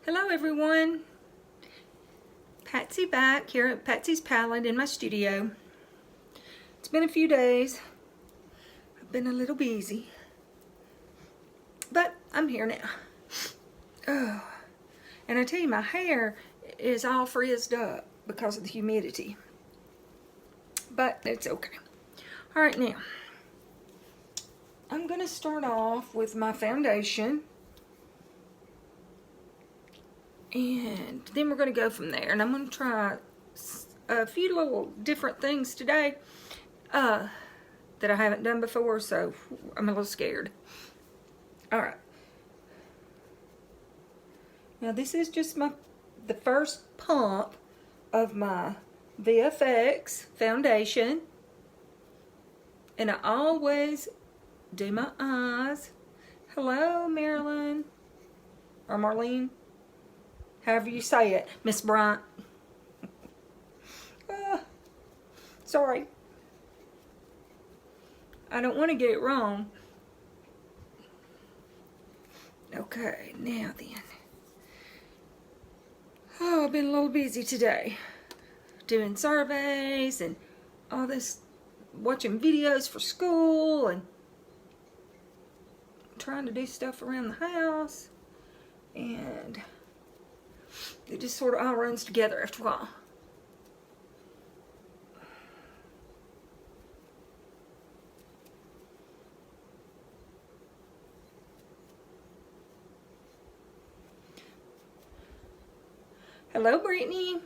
Hello everyone, Patsy back here at Patsy's Palette in my studio. It's been a few days. I've been a little busy, but I'm here now. Oh, and I tell you, my hair is all frizzed up because of the humidity, but it's okay. All right, now I'm gonna start off with my foundation. And then we're going to go from there. And I'm going to try a few little different things today that I haven't done before, so I'm a little scared. Alright. Now this is just the first pump of my VFX foundation. And I always do my eyes. Hello, Marilyn. Or Marlene. However you say it, Miss Bryant. Sorry. I don't want to get it wrong. Okay, now then. Oh, I've been a little busy today. Doing surveys and all this, watching videos for school and trying to do stuff around the house. And it just sort of all runs together after a while. Hello, Brittany.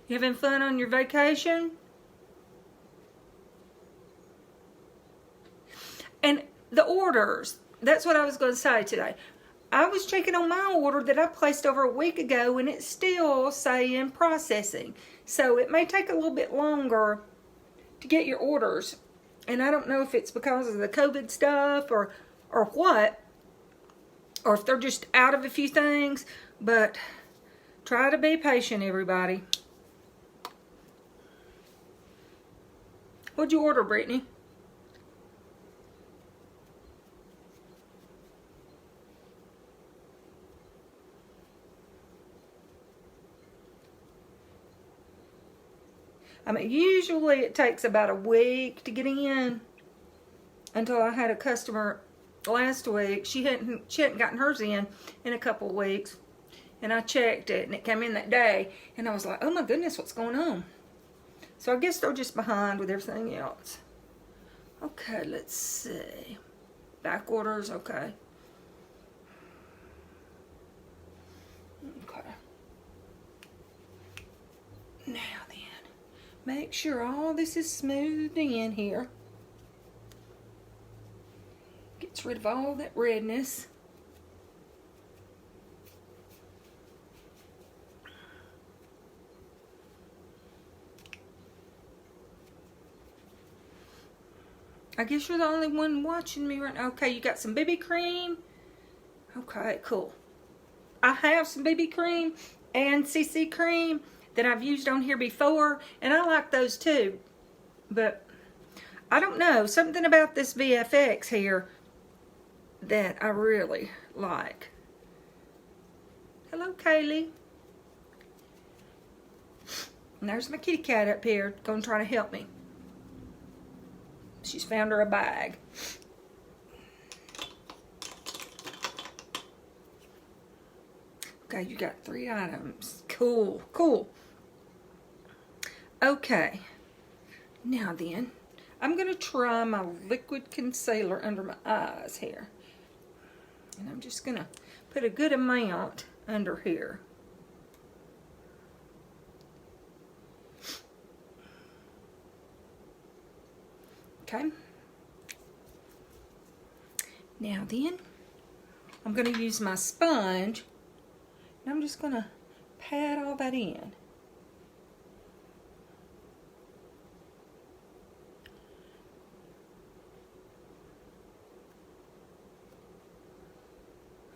You having fun on your vacation? And the orders, that's what I was going to say today. I was checking on my order that I placed over a week ago and it's still saying processing. So it may take a little bit longer to get your orders. And I don't know if it's because of the COVID stuff or what. Or if they're just out of a few things. But try to be patient, everybody. What'd you order, Brittany? I mean, usually it takes about a week to get in. Until I had a customer last week. She hadn't gotten hers in a couple of weeks. And I checked it and it came in that day. And I was like, oh my goodness, what's going on? So I guess they're just behind with everything else. Okay, let's see. Back orders, okay. Okay. Now then. Make sure all this is smoothed in here. Gets rid of all that redness. I guess you're the only one watching me right now. Okay, you got some BB cream. Okay, cool. I have some BB cream and CC cream that I've used on here before, and I like those too. But I don't know, something about this VFX here that I really like. Hello, Kaylee. And there's my kitty cat up here, gonna try to help me. She's found her a bag. Okay, you got 3 items. Cool, cool. Okay, now then, I'm going to try my liquid concealer under my eyes here. And I'm just going to put a good amount under here. Okay. Now then, I'm going to use my sponge. And I'm just going to pat all that in.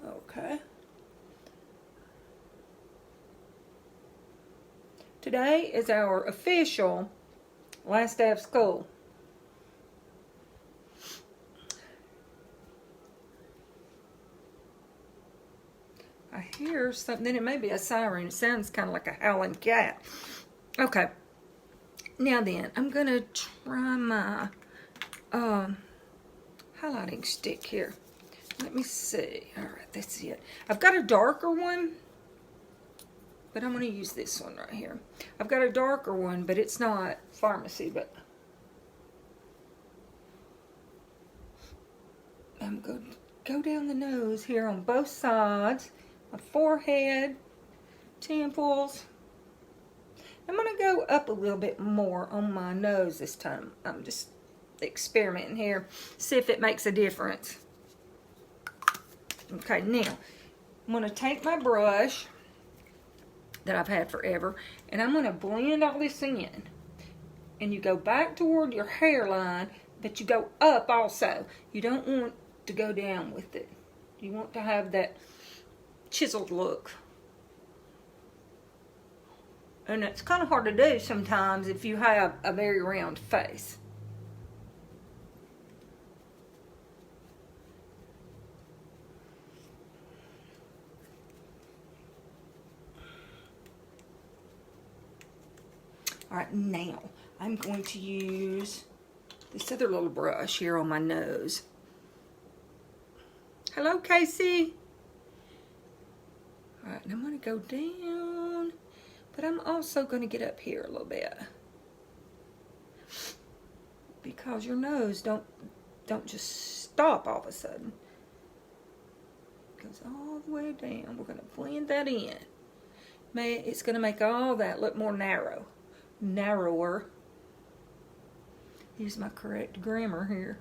Okay. Today is our official last day of school. . I hear something. It may be a siren. It sounds kind of like a howling cat. Okay. Now then, I'm going to try my highlighting stick here. Let me see. All right, that's it. I've got a darker one, but I'm going to use this one right here. I've got a darker one, but it's not Farmasi, but I'm going to go down the nose here on both sides, my forehead, temples. I'm going to go up a little bit more on my nose this time. I'm just experimenting here, see if it makes a difference. Okay, now I'm going to take my brush that I've had forever, and I'm going to blend all this in. And you go back toward your hairline, but you go up also. You don't want to go down with it. You want to have that chiseled look. And it's kind of hard to do sometimes if you have a very round face. All right, now I'm going to use this other little brush here on my nose. Hello, Casey. All right, and I'm going to go down, but I'm also going to get up here a little bit, because your nose don't just stop all of a sudden. It goes all the way down. We're going to blend that in. It's going to make all that look more narrower. Use my correct grammar here.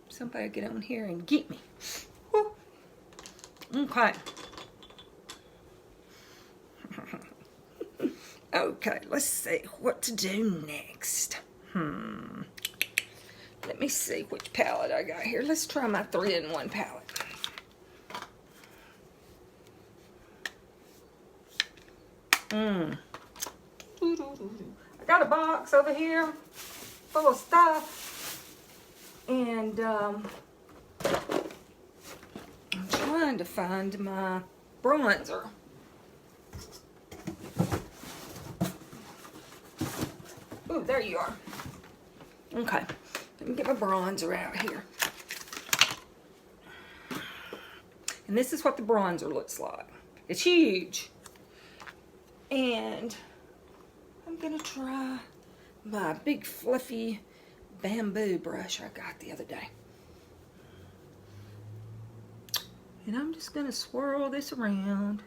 Somebody get on here and get me. Woo. Okay. Okay, let's see what to do next. Let me see which palette I got here. Let's try my 3-in-1 palette. I got a box over here full of stuff, and I'm trying to find my bronzer. Ooh, there you are. Okay, let me get my bronzer out here. And this is what the bronzer looks like. It's huge. And I'm going to try my big fluffy bamboo brush I got the other day. And I'm just going to swirl this around.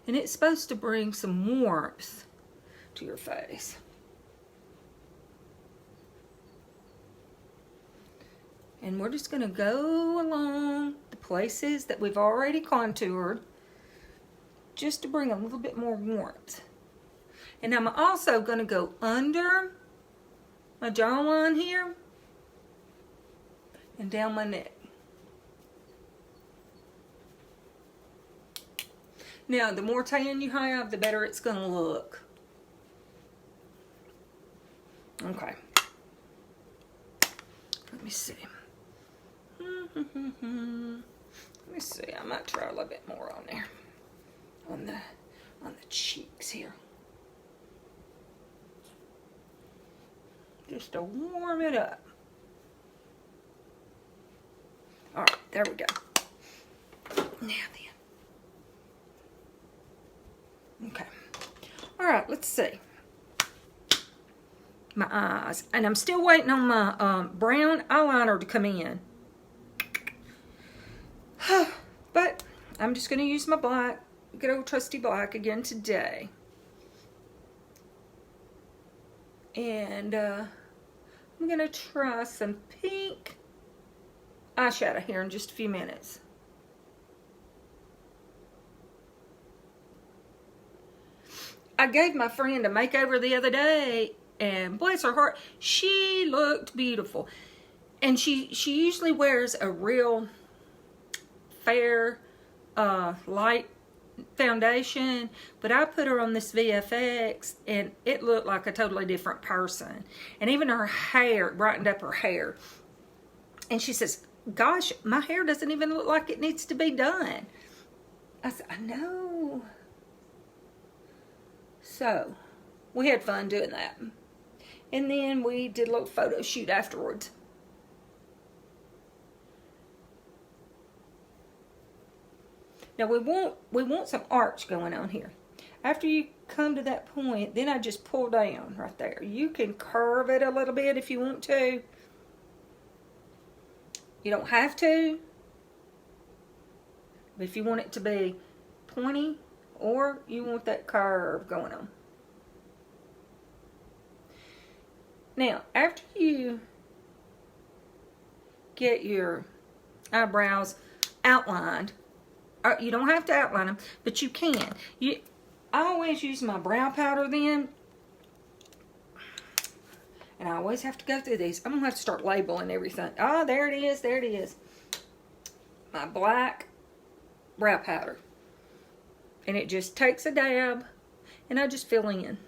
And it's supposed to bring some warmth to your face. And we're just going to go along the places that we've already contoured, just to bring a little bit more warmth. And I'm also going to go under my jawline here and down my neck. Now, the more tan you have, the better it's going to look. Okay. Let me see. Let me see. I might try a little bit more on there. On the cheeks here. Just to warm it up. Alright, there we go. Now then. Okay. Alright, let's see. My eyes. And I'm still waiting on my brown eyeliner to come in. But I'm just going to use my black, good old trusty black again today. And I'm going to try some pink eyeshadow here in just a few minutes. I gave my friend a makeover the other day, and bless her heart, she looked beautiful. And she usually wears a real fair light foundation, but I put her on this VFX and it looked like a totally different person. And even her hair, brightened up her hair. And she says, gosh, my hair doesn't even look like it needs to be done. I said, I know. So, we had fun doing that. And then we did a little photo shoot afterwards. Now we want some arch going on here. After you come to that point, then I just pull down right there. You can curve it a little bit if you want to. You don't have to. But if you want it to be pointy, or you want that curve going on. Now, after you get your eyebrows outlined, you don't have to outline them, but you can. I always use my brow powder then, and I always have to go through these. I'm going to have to start labeling everything. Oh, there it is, there it is. My black brow powder. And it just takes a dab, and I just fill in.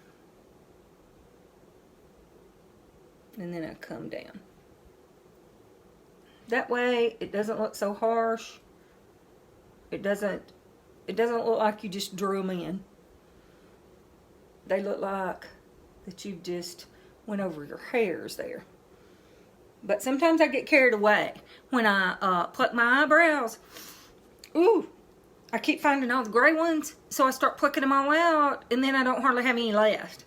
And then I come down. That way, it doesn't look so harsh. It doesn't look like you just drew them in. They look like that you just went over your hairs there. But sometimes I get carried away when I pluck my eyebrows. Ooh, I keep finding all the gray ones, so I start plucking them all out, and then I don't hardly have any left.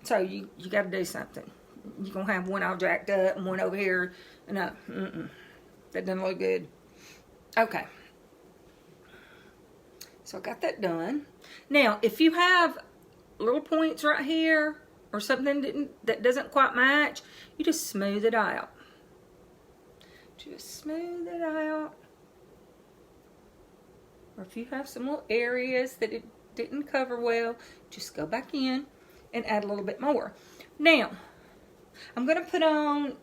So you got to do something. You're going to have one all jacked up and one over here. No, that doesn't look good. Okay. So I got that done. Now, if you have little points right here or something that doesn't quite match, you just smooth it out. Just smooth it out. Or if you have some little areas that it didn't cover well, just go back in and add a little bit more. Now, I'm going to put on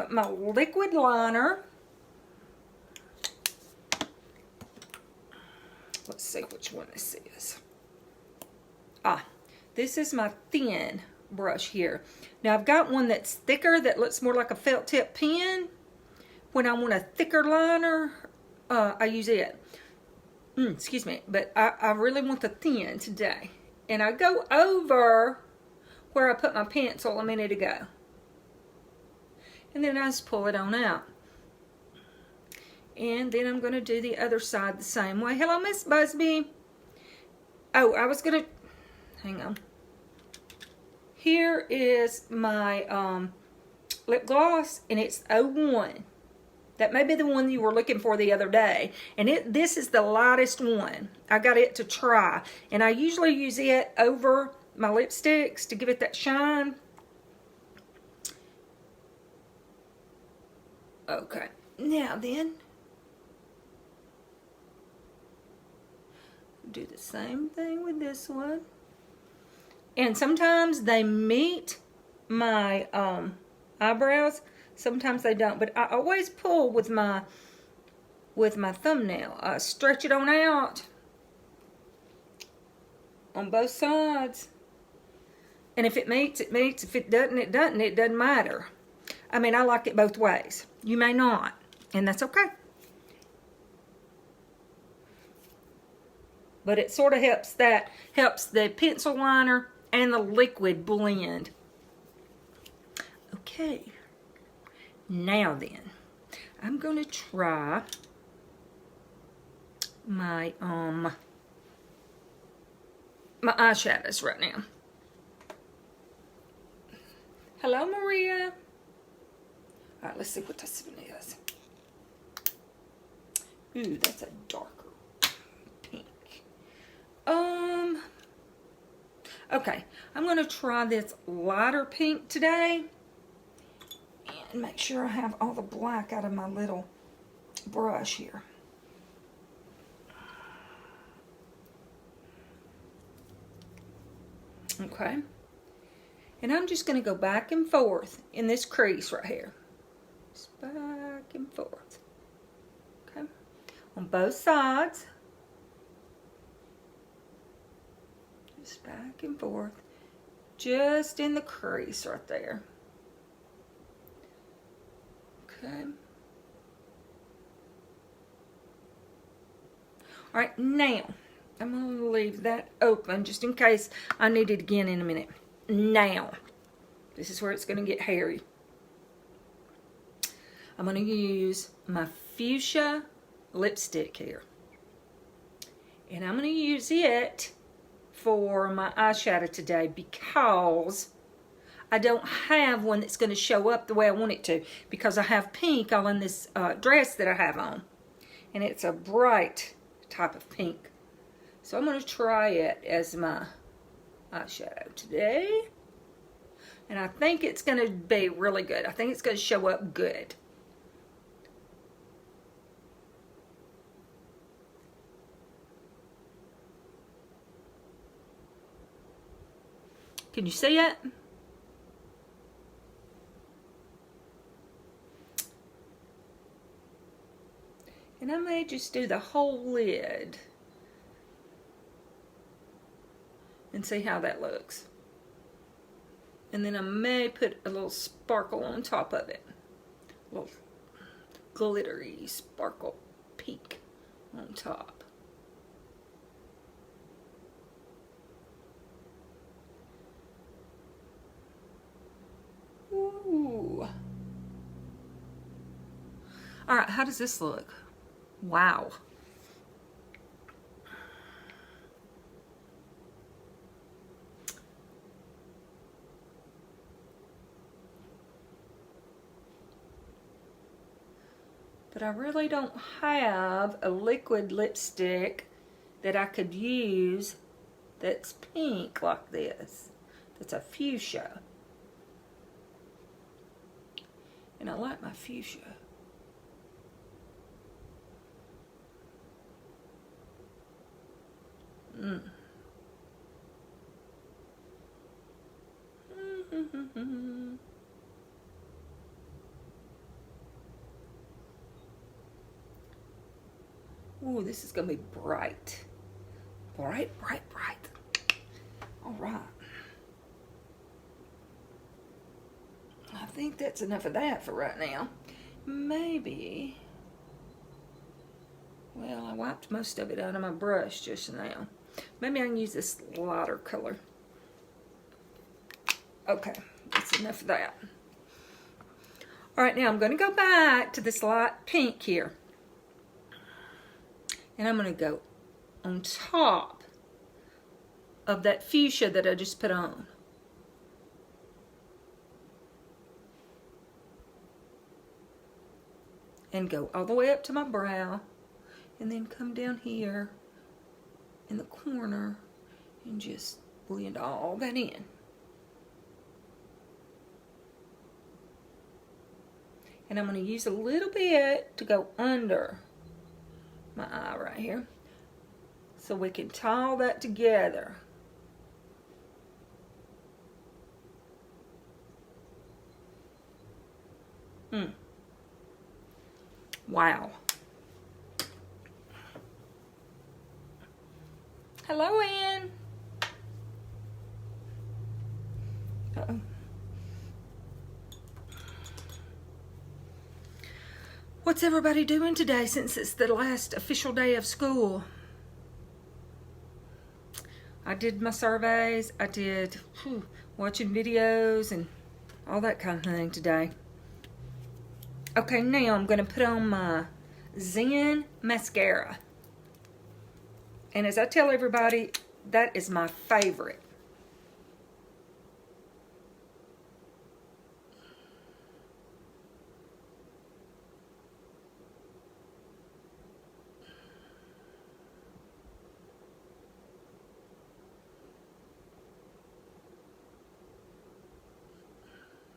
my liquid liner. Let's see which one this is. This is my thin brush here. Now, I've got one that's thicker that looks more like a felt tip pen. When I want a thicker liner, I use it. Excuse me, but I really want the thin today. And I go over where I put my pencil a minute ago. And then I just pull it on out. And then I'm going to do the other side the same way. Hello, Miss Busby. Oh, I was going to, hang on. Here is my lip gloss, and it's 01. That may be the one you were looking for the other day. And this is the lightest one. I got it to try. And I usually use it over my lipsticks to give it that shine. Okay. Now then, do the same thing with this one. And sometimes they meet my eyebrows. Sometimes they don't, but I always pull with my thumbnail. I stretch it on out on both sides. And if it meets, it meets. If it doesn't, it doesn't. It doesn't matter. I mean, I like it both ways. You may not, and that's okay. But it sort of helps the pencil liner and the liquid blend. Okay. Now then, I'm going to try my eyeshadows right now. Hello, Maria. All right, let's see what this one is. Ooh, that's a darker pink. Okay, I'm going to try this lighter pink today. And make sure I have all the black out of my little brush here. Okay. And I'm just going to go back and forth in this crease right here. Just back and forth. Okay. On both sides. Just back and forth. Just in the crease right there. Okay. All right, now, I'm going to leave that open just in case I need it again in a minute. Now, this is where it's going to get hairy. I'm going to use my fuchsia lipstick here. And I'm going to use it for my eyeshadow today because I don't have one that's going to show up the way I want it to, because I have pink all in this dress that I have on. And it's a bright type of pink. So I'm going to try it as my eyeshadow today. And I think it's going to be really good. I think it's going to show up good. Can you see it? And I may just do the whole lid and see how that looks. And then I may put a little sparkle on top of it. A little glittery sparkle pink on top. Ooh. All right, how does this look? Wow. But I really don't have a liquid lipstick that I could use that's pink like this. That's a fuchsia. And I like my fuchsia. Ooh, this is going to be bright. Bright, bright, bright. All right. I think that's enough of that for right now. Maybe. Well, I wiped most of it out of my brush just now. Maybe I can use this lighter color. Okay, that's enough of that. All right, now I'm going to go back to this light pink here. And I'm going to go on top of that fuchsia that I just put on. And go all the way up to my brow. And then come down here in the corner and just blend all that in. And I'm going to use a little bit to go under my eye right here so we can tie all that together. Wow. Hello, Ann. Uh-oh. What's everybody doing today since it's the last official day of school? I did my surveys. I did watching videos and all that kind of thing today. Okay, now I'm going to put on my Zen mascara. And as I tell everybody, that is my favorite.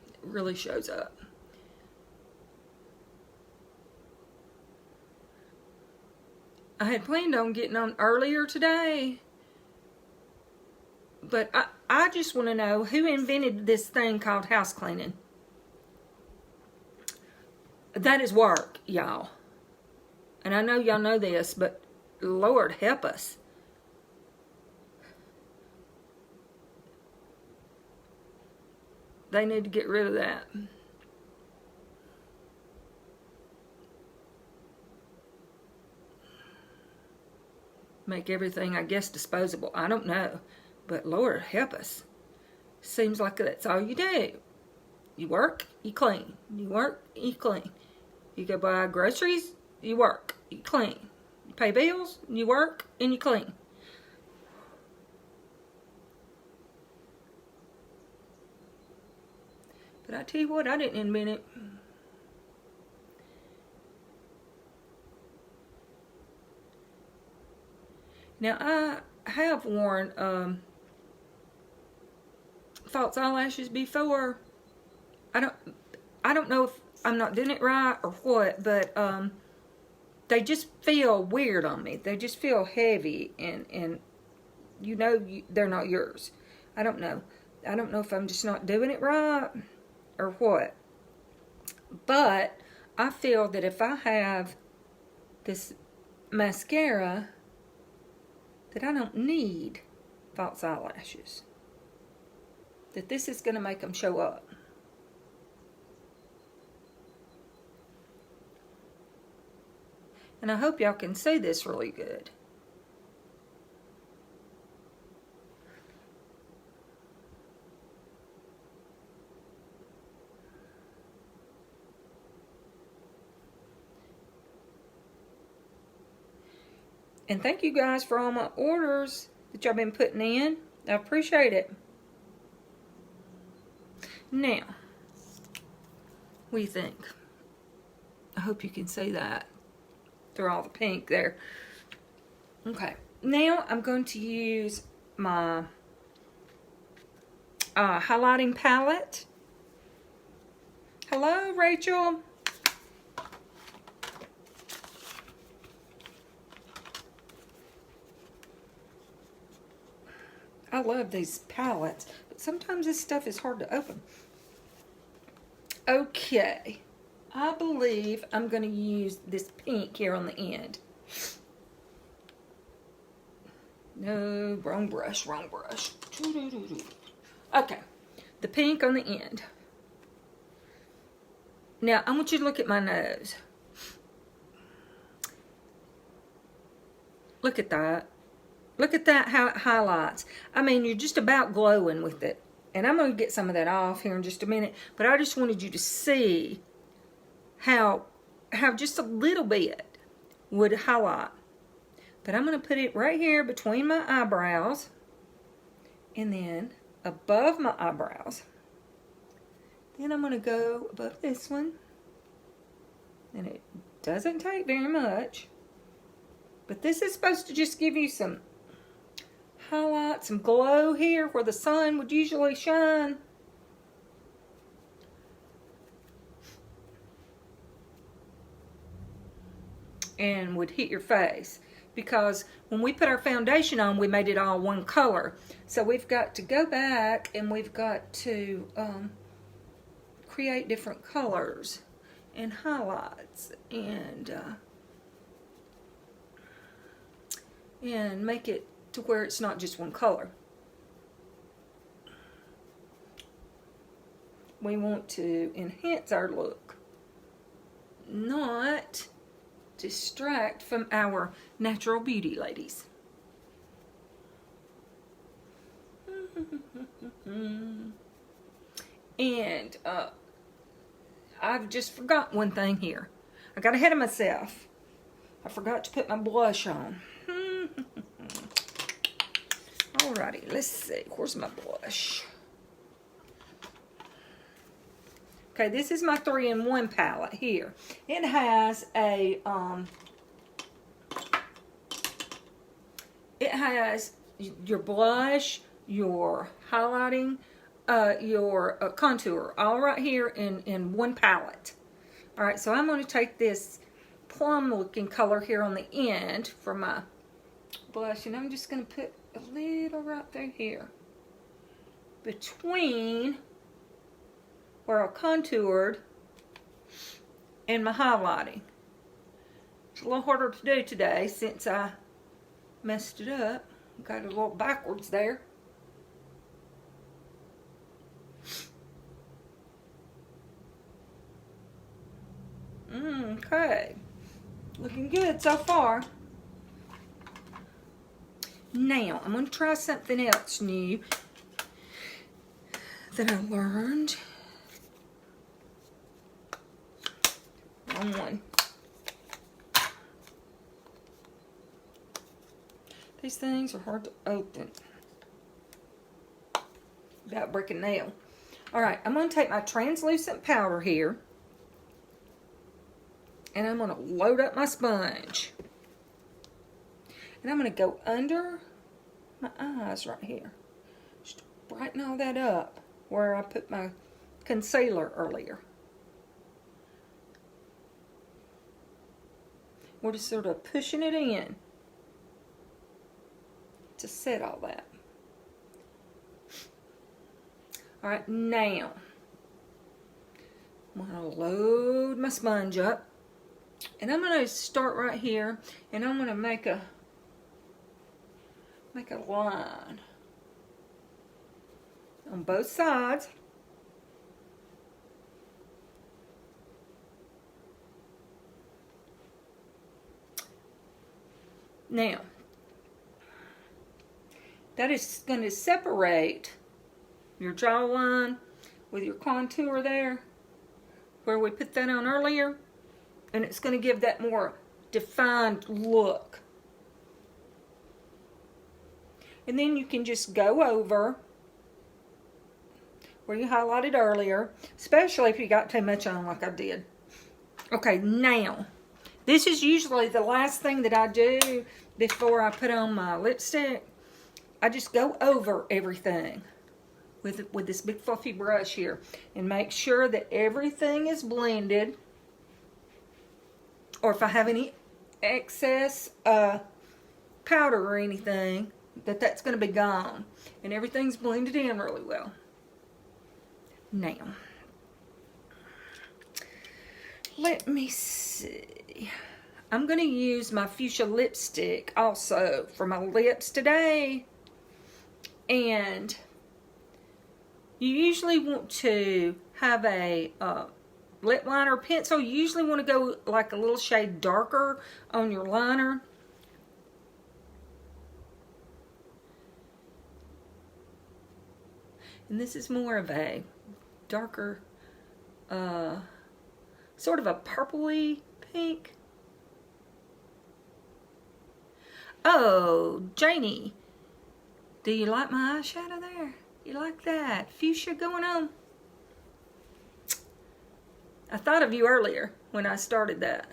It really shows up. I had planned on getting on earlier today, but I just want to know who invented this thing called house cleaning. That is work, y'all. And I know y'all know this, but Lord help us. They need to get rid of that. make everything, I guess, disposable. I don't know. But Lord help us. Seems like that's all you do. You work, you clean. You work, you clean. You go buy groceries, you work, you clean. You pay bills, you work, and you clean. But I tell you what, I didn't invent it. Now, I have worn false eyelashes before. I don't know if I'm not doing it right or what, but they just feel weird on me. They just feel heavy, and you know they're not yours. I don't know. I don't know if I'm just not doing it right or what. But I feel that if I have this mascara, that I don't need false eyelashes. That this is going to make them show up. And I hope y'all can see this really good. And thank you guys for all my orders that y'all been putting in. I appreciate it. Now, what do you think? I hope you can see that through all the pink there. Okay, now I'm going to use my highlighting palette. Hello, Rachel. I love these palettes, but sometimes this stuff is hard to open. Okay, I believe I'm going to use this pink here on the end. No, wrong brush, wrong brush. Okay, the pink on the end. Now, I want you to look at my nose. Look at that. Look at that, how it highlights. I mean, you're just about glowing with it. And I'm going to get some of that off here in just a minute. But I just wanted you to see how just a little bit would highlight. But I'm going to put it right here between my eyebrows. And then above my eyebrows. Then I'm going to go above this one. And it doesn't take very much. But this is supposed to just give you some highlight, some glow here where the sun would usually shine. And would hit your face. Because when we put our foundation on, we made it all one color. So we've got to go back and we've got to create different colors and highlights and make it to where it's not just one color. We want to enhance our look, not distract from our natural beauty, ladies. And I've just forgot one thing here. I got ahead of myself. I forgot to put my blush on. Alrighty, let's see. Where's my blush? Okay, this is my 3-in-1 palette here. It has a it has your blush, your highlighting, your contour, all right here in one palette. All right, so I'm going to take this plum-looking color here on the end for my blush, and I'm just going to put a little right through here between where I contoured and my highlighting. It's a little harder to do today since I messed it up. Got it a little backwards there. Okay, looking good so far. Now, I'm going to try something else new that I learned. Wrong one. These things are hard to open without breaking a nail. Alright, I'm going to take my translucent powder here, and I'm going to load up my sponge. And I'm going to go under my eyes right here. Just brighten all that up where I put my concealer earlier. We're just sort of pushing it in to set all that. Alright, now I'm going to load my sponge up, and I'm going to start right here, and I'm going to make a line on both sides. Now, that is going to separate your jawline with your contour there, where we put that on earlier, and it's going to give that more defined look. And then you can just go over where you highlighted earlier, especially if you got too much on like I did. Okay, now, this is usually the last thing that I do before I put on my lipstick. I just go over everything with this big fluffy brush here and make sure that everything is blended. Or if I have any excess powder or anything, that's going to be gone. And everything's blended in really well. Now, let me see. I'm going to use my fuchsia lipstick also for my lips today. And you usually want to have a lip liner pencil. You usually want to go like a little shade darker on your liner. And this is more of a darker, sort of a purpley pink. Oh, Janie, do you like my eyeshadow there? You like that? Fuchsia going on? I thought of you earlier when I started that.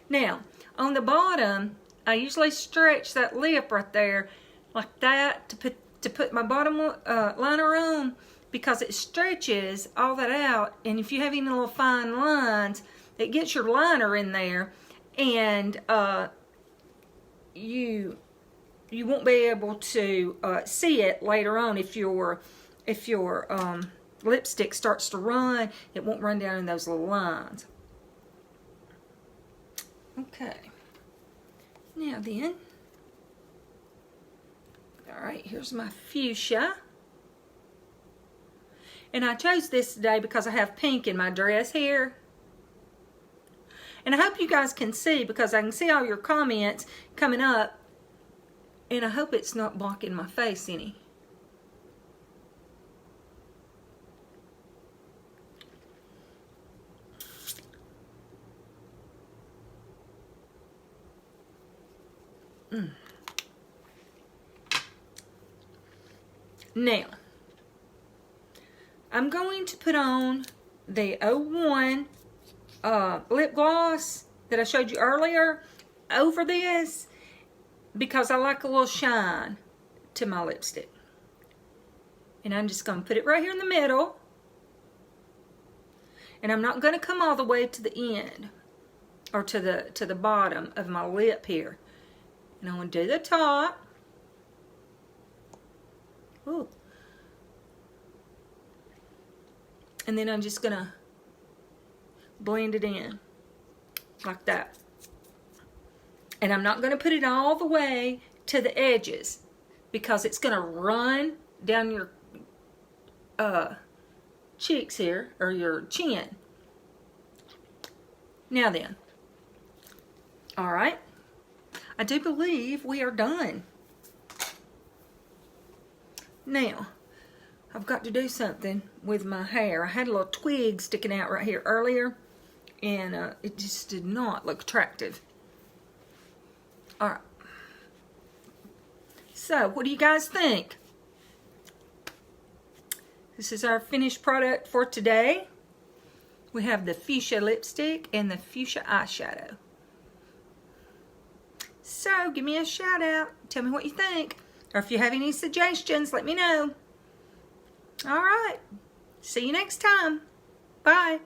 Now, on the bottom, I usually stretch that lip right there like that to put my bottom liner on, because it stretches all that out, and if you have any little fine lines, it gets your liner in there, and you won't be able to see it later on. If your lipstick starts to run, it won't run down in those little lines. Okay, now then, alright, here's my fuchsia. And I chose this today because I have pink in my dress here. And I hope you guys can see, because I can see all your comments coming up. And I hope it's not blocking my face any. Now, I'm going to put on the 01 lip gloss that I showed you earlier over this, because I like a little shine to my lipstick. And I'm just going to put it right here in the middle. And I'm not going to come all the way to the end, or to the bottom of my lip here. And I'm going to do the top. Ooh. And then I'm just going to blend it in like that. And I'm not going to put it all the way to the edges, because it's going to run down your cheeks here, or your chin. Now then, alright, I do believe we are done. Now, I've got to do something with my hair. I had a little twig sticking out right here earlier, and it just did not look attractive. All right. So, what do you guys think? This is our finished product for today. We have the fuchsia lipstick and the fuchsia eyeshadow. So, give me a shout out. Tell me what you think. Or if you have any suggestions, let me know. All right. See you next time. Bye.